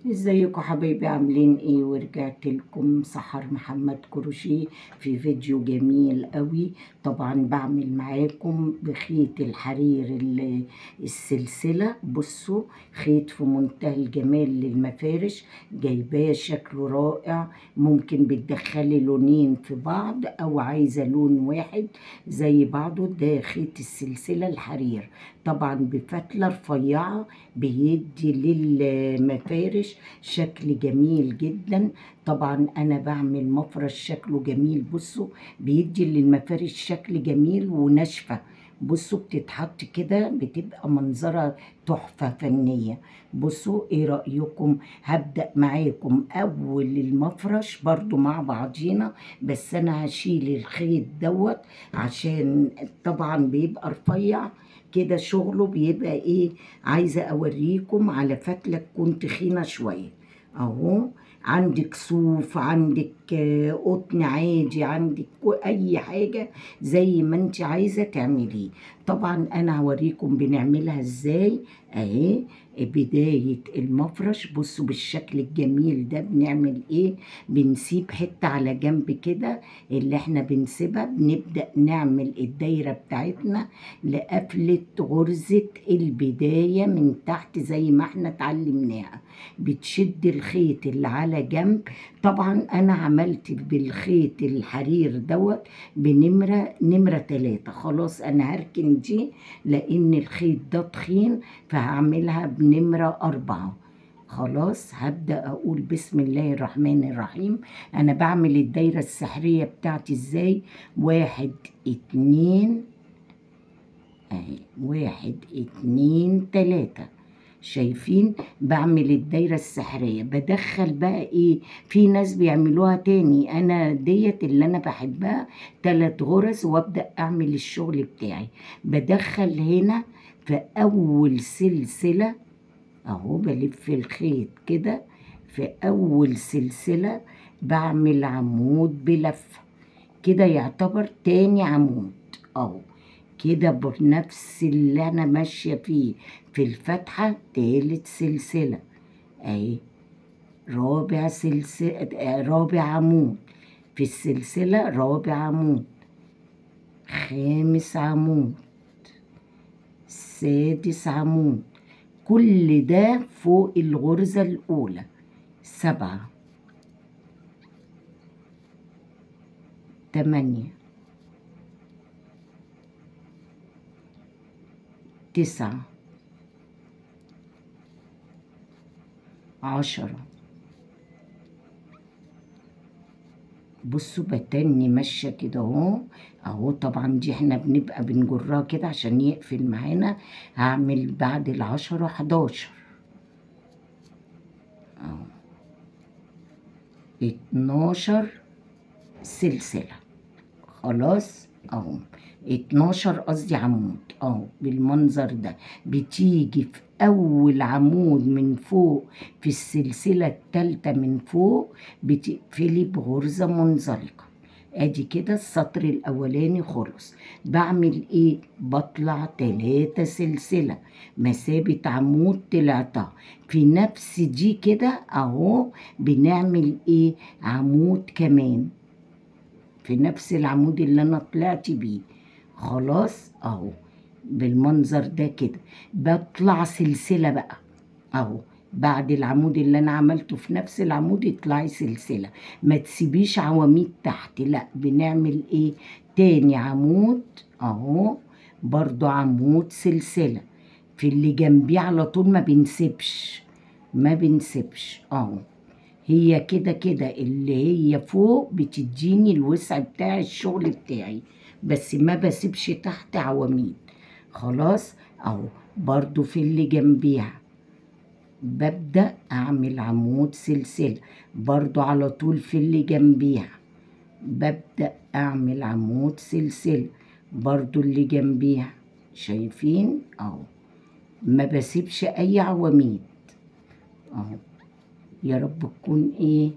ازيكم حبايبي عاملين ايه؟ ورجعت لكم سحر محمد كروشيه في فيديو جميل قوي. طبعا بعمل معاكم بخيط الحرير السلسلة. بصوا، خيط في منتهى الجمال للمفارش، جايباه شكله رائع. ممكن بتدخلي لونين في بعض او عايزة لون واحد زي بعضه. ده خيط السلسلة الحرير، طبعا بفتلة رفيعة، بيدي للمفارش شكل جميل جدا. طبعا انا بعمل مفرش شكله جميل. بصوا، بيدي للمفارش شكل جميل وناشفة. بصوا بتتحط كده بتبقى منظرها تحفة فنية. بصوا ايه رأيكم؟ هبدأ معاكم اول المفرش برضو مع بعضينا، بس انا هشيل الخيط دوت عشان طبعا بيبقى رفيع كده، شغله بيبقى ايه. عايزة اوريكم على فتلة تكون تخينة شوية اهو. عندك صوف، عندك قطن عادي، عندك اي حاجة زي ما انت عايزة تعمليه. طبعا انا هوريكم بنعملها ازاي اهي. بداية المفرش بصوا بالشكل الجميل ده بنعمل ايه. بنسيب حتة على جنب كده، اللي احنا بنسيبها بنبدأ نعمل الدايرة بتاعتنا لقفلة غرزة البداية من تحت زي ما احنا اتعلمناها. بتشد الخيط اللي على جنب. طبعا انا عملت بالخيط الحرير دوت نمرة 3. خلاص انا هركن دي لان الخيط ده تخين، فهعملها بنمرة 4. خلاص هبدأ أقول بسم الله الرحمن الرحيم. أنا بعمل الدايرة السحرية بتاعتي إزاي. 1 2 أهي، 1 2 3. شايفين؟ بعمل الدايرة السحرية. بدخل بقى ايه، في ناس بيعملوها تاني، انا ديت اللي انا بحبها 3 غرز وابدأ اعمل الشغل بتاعي. بدخل هنا في اول سلسلة اهو، بلف الخيط كده في اول سلسلة، بعمل عمود بلفة كده، يعتبر تاني عمود اهو. كده بنفس اللي انا ماشية فيه في الفتحة. تالت سلسلة اهي، رابع سلسلة، رابع عمود في السلسلة، رابع عمود، خامس عمود، سادس عمود. كل ده فوق الغرزة الأولى. 7 8 9 10. بصوا بتني ماشية كده اهو اهو. طبعا دي احنا بنبقى بنجرها كده عشان يقفل معانا. هعمل بعد 10 11 اهو، 12 سلسلة. خلاص اهو، 12 قصدي عمود اهو بالمنظر ده. بتيجي في اول عمود من فوق في السلسلة التالتة من فوق، بتقفلي بغرزة منزلقة. ادي كده السطر الاولاني خلص. بعمل ايه؟ بطلع 3 سلسلة، مسافة عمود طلعتها في نفس دي كده اهو. بنعمل ايه؟ عمود كمان في نفس العمود اللي انا طلعت بيه. خلاص اهو بالمنظر ده كده. بطلع سلسلة بقى اهو، بعد العمود اللي انا عملته في نفس العمود اطلعي سلسلة. ما تسيبيش عواميد تحت، لا. بنعمل ايه؟ تاني عمود اهو، برضو عمود سلسلة في اللي جنبيه على طول. ما بنسيبش اهو. هي كده كده اللي هي فوق بتديني الوسع بتاع الشغل بتاعي، بس ما بسيبش تحت عواميد. خلاص اهو، برضو في اللي جنبيها ببدأ اعمل عمود سلسلة، برضو على طول في اللي جنبيها ببدأ اعمل عمود سلسلة، برضو اللي جنبيها. شايفين اهو؟ ما بسيبش اي عواميد اهو. يا رب تكون ايه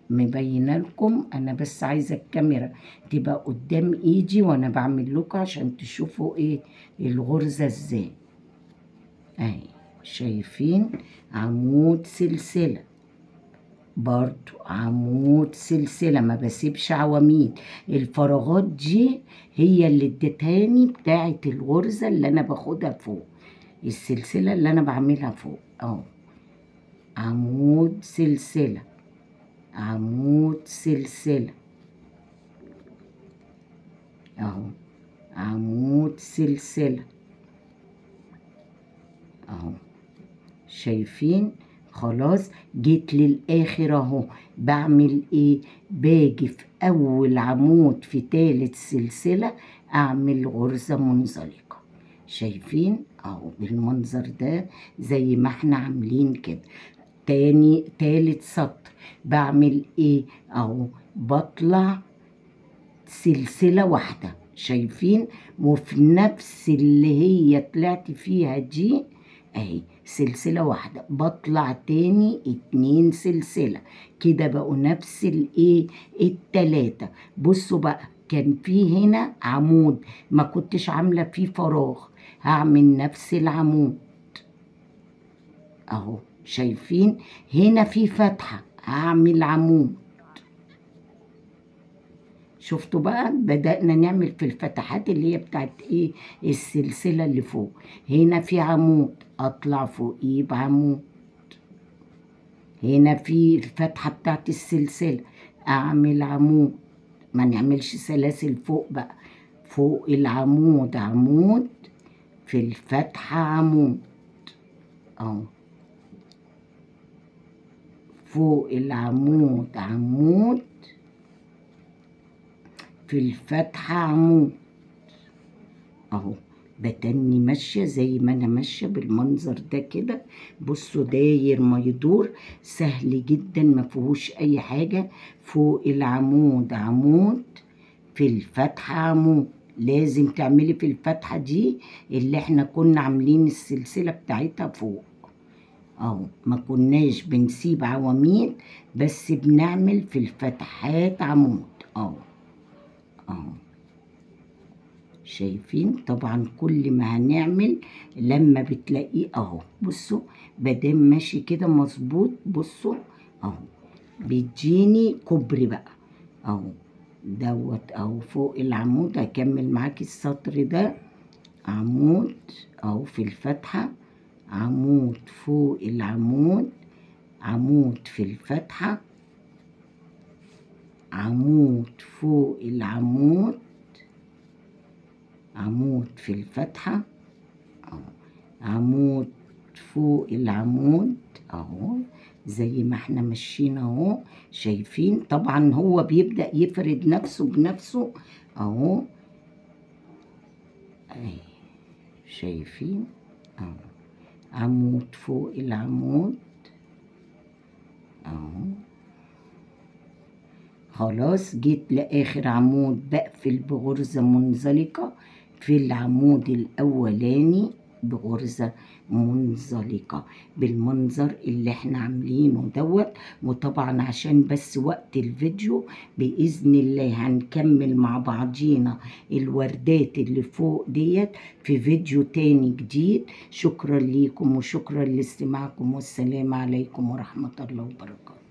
مبينه لكم. انا بس عايزه الكاميرا تبقى قدام ايدي وانا بعمل لكم عشان تشوفوا ايه الغرزه ازاي اهي. شايفين؟ عمود سلسلة، برضو عمود سلسلة، ما بسيبش عواميد. الفراغات دي هي اللي ادتاني بتاعة الغرزة اللي انا باخدها فوق، السلسلة اللي انا بعملها فوق اهو. عمود سلسلة، عمود سلسلة اهو، عمود سلسلة اهو. شايفين؟ خلاص جيت للاخر اهو. بعمل ايه؟ باجي في اول عمود في تالت سلسلة اعمل غرزة منزلقة. شايفين؟ اهو بالمنظر ده زي ما احنا عاملين كده. تالت سطر بعمل ايه؟ اهو بطلع سلسلة واحدة. شايفين؟ وفي نفس اللي هي طلعت فيها دي اهي سلسلة واحدة، بطلع تاني 2 سلسلة كده، بقوا نفس الايه التلاتة. بصوا بقى، كان في هنا عمود ما كنتش عاملة فيه فراغ، هعمل نفس العمود اهو. شايفين؟ هنا في فتحة هعمل عمود. شفتوا بقى؟ بدأنا نعمل في الفتحات اللي هي بتاعت ايه السلسلة اللي فوق. هنا في عمود اطلع فوقيه بعمود، هنا في الفتحة بتاعت السلسلة اعمل عمود. ما نعملش سلاسل فوق بقى، فوق العمود عمود، في الفتحة عمود اهو، فوق العمود عمود، في الفتحة عمود اهو. بتني ماشية زي ما انا ماشية بالمنظر ده كده. بصوا داير ما يدور، سهل جدا ما فيهوش اي حاجة. فوق العمود عمود، في الفتحة عمود. لازم تعملي في الفتحة دي اللي احنا كنا عاملين السلسلة بتاعتها فوق اهو. ما كناش بنسيب عواميد، بس بنعمل في الفتحات عمود اهو اهو. شايفين؟ طبعا كل ما هنعمل لما بتلاقيه اهو. بصوا بدام ماشي كده مظبوط، بصوا اهو بيديني كوبري بقى اهو دوت اهو. فوق العمود هكمل معاكي السطر ده، عمود اهو في الفتحة، عمود فوق العمود، عمود في الفتحة، عمود فوق العمود، عمود في الفتحة اهو، عمود فوق العمود اهو زي ما احنا ماشيين اهو. شايفين؟ طبعا هو بيبدأ يفرد نفسه بنفسه اهو اهي. شايفين؟ اهو عمود فوق العمود اهو. خلاص جيت لآخر عمود بقفل بغرزة منزلقة في العمود الأولاني بغرزة منزلقة بالمنظر اللي احنا عاملينه دوت. وطبعا عشان بس وقت الفيديو بإذن الله هنكمل مع بعضينا الوردات اللي فوق ديت في فيديو تاني جديد. شكرا ليكم وشكرا لاستماعكم، والسلام عليكم ورحمة الله وبركاته.